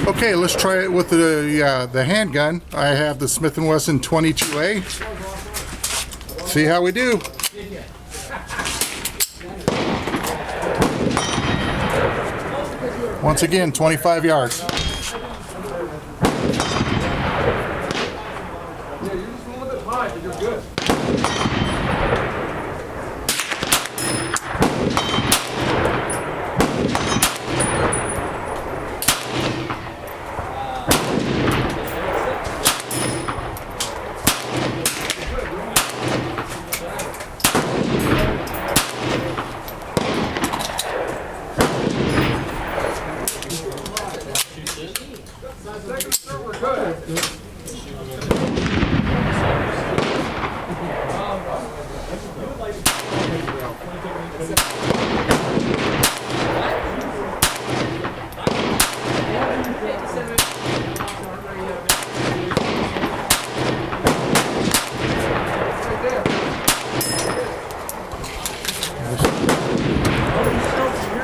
Okay, let's try it with the handgun. I have the Smith & Wesson 22A. See how we do. Once again, 25 yards.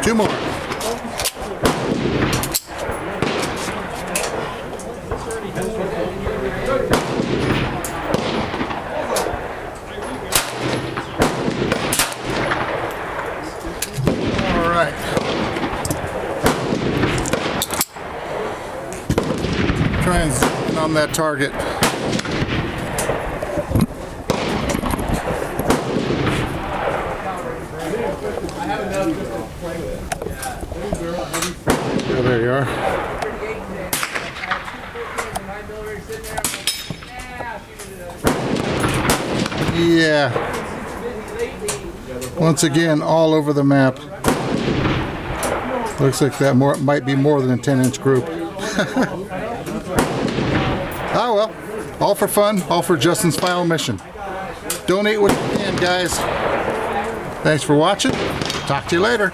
Two more. All right. Try and zoom in on that target. Oh, there you are. Yeah. Once again, all over the map. Looks like that might be more than a 10-inch group. Ah well, all for fun, all for Justin's final mission. Donate what you can, guys. Thanks for watching. Talk to you later.